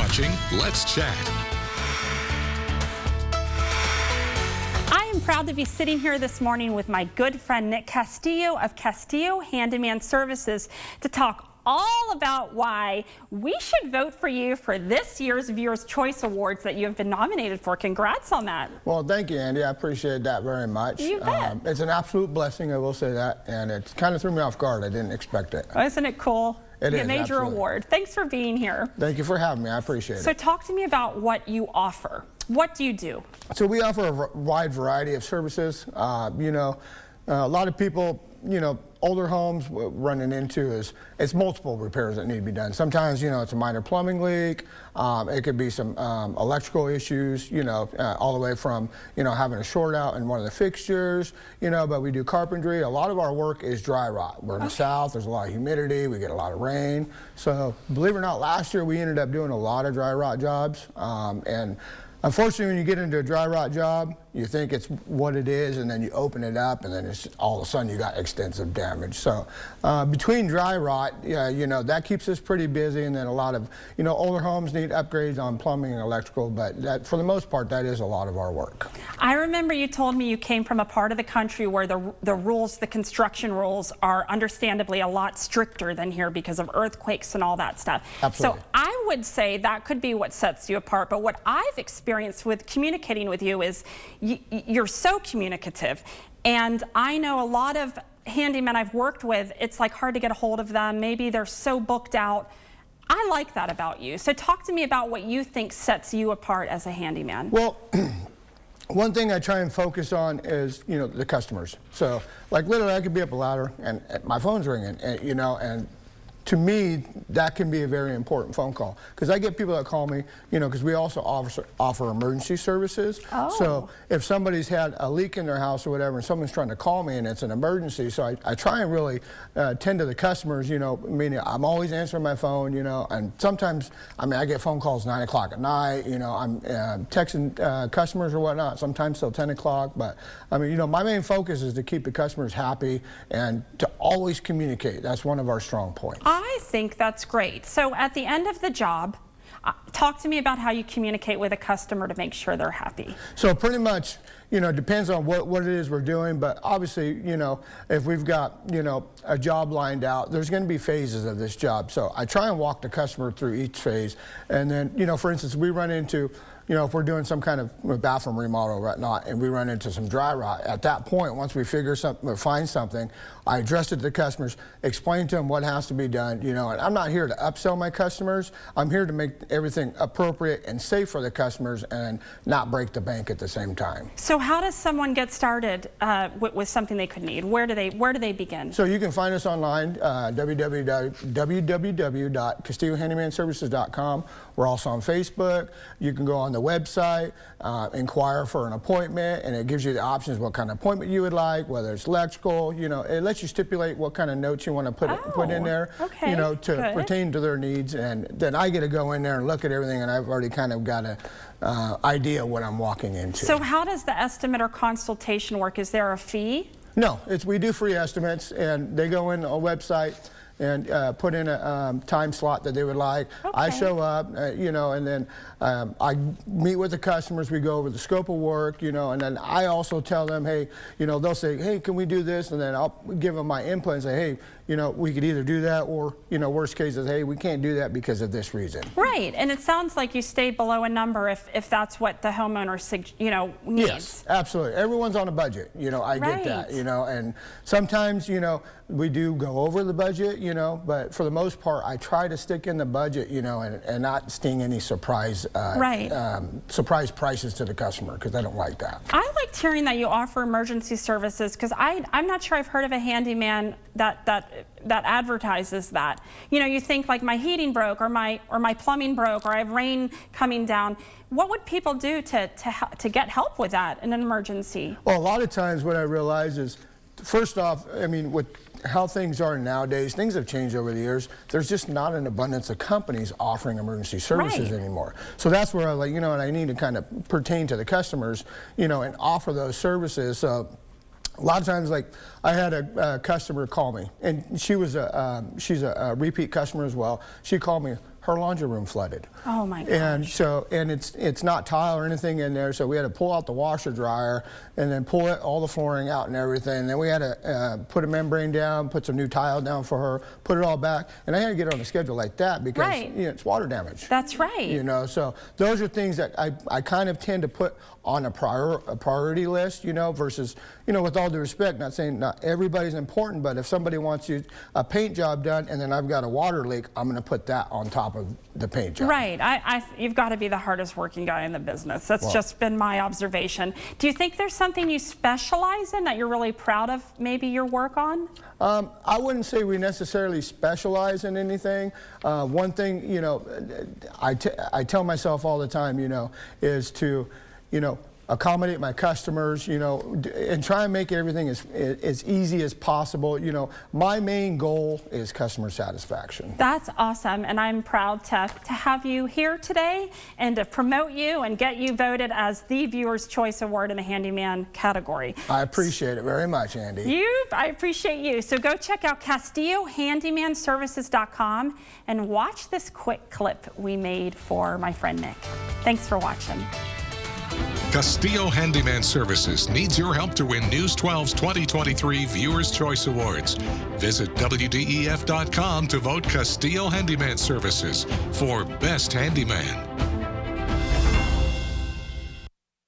watching Let's Chat. I am proud to be sitting here this morning with my good friend Nick Castillo of Castillo Handyman Services to talk all about why we should vote for you for this year's Viewers' Choice Awards that you have been nominated for. Congrats on that. Well, thank you, Andy. I appreciate that very much. You bet. It's an absolute blessing, I will say that, and it kind of threw me off guard. I didn't expect it. Oh, isn't it cool? It is, a major absolutely. award. Thanks for being here. Thank you for having me. I appreciate So it. talk to me about what you offer. What do you do? So we offer a wide variety of services. A lot of people, older homes running into is it's multiple repairs that need to be done. Sometimes, it's a minor plumbing leak. It could be some electrical issues, all the way from, having a short out in one of the fixtures, but we do carpentry. A lot of our work is dry rot. We're in the south, there's a lot of humidity, we get a lot of rain. So believe it or not, last year we ended up doing a lot of dry rot jobs. And unfortunately, when you get into a dry rot job, you think it's what it is, and then you open it up, and then it's all of a sudden you got extensive damage. So between dry rot, that keeps us pretty busy, and then a lot of, older homes need upgrades on plumbing and electrical, but that, for the most part, that is a lot of our work. I remember you told me you came from a part of the country where the rules, the construction rules, are understandably a lot stricter than here because of earthquakes and all that stuff. Absolutely. So I would say that could be what sets you apart, but what I've experienced with communicating with you is you're so communicative, and I know a lot of handymen I've worked with, it's like hard to get a hold of them. Maybe they're so booked out. I like that about you. So talk to me about what you think sets you apart as a handyman. Well, one thing I try and focus on is, the customers. So, like, literally, I could be up a ladder and my phone's ringing, and, and to me, that can be a very important phone call, because I get people that call me, because we also offer emergency services. Oh. So if somebody's had a leak in their house or whatever, and someone's trying to call me and it's an emergency, so I try and really tend to the customers, meaning I'm always answering my phone, and sometimes, I get phone calls 9 o'clock at night, I'm texting customers or whatnot, sometimes till 10 o'clock, but my main focus is to keep the customers happy and to always communicate. That's one of our strong points. I think that's great. So at the end of the job, talk to me about how you communicate with a customer to make sure they're happy. So pretty much, depends on what it is we're doing, but obviously, if we've got, a job lined out, there's going to be phases of this job. So I try and walk the customer through each phase. And then, for instance, we run into, if we're doing some kind of bathroom remodel or whatnot, and we run into some dry rot, at that point, once we figure something or find something, I address it to the customers, explain to them what has to be done, and I'm not here to upsell my customers. I'm here to make everything appropriate and safe for the customers and not break the bank at the same time. So how does someone get started with something they could need? Where do they begin? So you can find us online, www.castillohandymanservices.com. We're also on Facebook. You can go on the website, inquire for an appointment, and it gives you the options what kind of appointment you would like, whether it's electrical, it lets you stipulate what kind of notes you want to put in there, okay, to pertain to their needs, and then I get to go in there and look at everything, and I've already kind of got an idea what I'm walking into. So how does the estimate or consultation work? Is there a fee? No, we do free estimates, and they go in on a website and put in a time slot that they would like. Okay. I show up, and then I meet with the customers. We go over the scope of work, and then I also tell them, hey, they'll say, hey, can we do this? And then I'll give them my input and say, hey, we could either do that or, worst case is, hey, we can't do that because of this reason. Right, and it sounds like you stay below a number if that's what the homeowner, needs. Yes, absolutely. Everyone's on a budget, I get that, and sometimes, we do go over the budget, but for the most part, I try to stick in the budget, and not sting any surprise surprise prices to the customer, because I don't like that. I liked hearing that you offer emergency services, because I'm not sure I've heard of a handyman that advertises that. You think like my heating broke or my plumbing broke or I have rain coming down. What would people do to get help with that in an emergency? Well, a lot of times what I realize is, first off, with how things are nowadays, things have changed over the years. There's just not an abundance of companies offering emergency services anymore. So that's where I and I need to kind of pertain to the customers, and offer those services. So a lot of times, like, I had a customer call me, and she's a repeat customer as well. She called me her laundry room flooded. Oh my gosh. And so, and it's not tile or anything in there, so we had to pull out the washer dryer and then pull all the flooring out and everything. And then we had to put a membrane down, put some new tile down for her, put it all back. And I had to get on a schedule like that because Right. you know, it's water damage. That's right. You know, so those are things that I kind of tend to put on a priority list, you know, versus, you know, with all due respect, not saying not everybody's important, but if somebody wants you a paint job done and then I've got a water leak, I'm going to put that on top of the paint job. Right. You've got to be the hardest working guy in the business. That's just been my observation. Do you think there's something you specialize in that you're really proud of maybe your work on? I wouldn't say we necessarily specialize in anything. One thing, you know, I tell myself all the time, you know, is to, you know, accommodate my customers, you know, and try and make everything as easy as possible. You know, my main goal is customer satisfaction. That's awesome, and I'm proud to have you here today and to promote you and get you voted as the Viewer's Choice Award in the handyman category. I appreciate it very much, Andy. I appreciate you. So go check out CastilloHandymanServices.com and watch this quick clip we made for my friend Nick. Thanks for watching. Castillo Handyman Services needs your help to win News 12's 2023 Viewer's Choice Awards. Visit WDEF.com to vote Castillo Handyman Services for Best Handyman.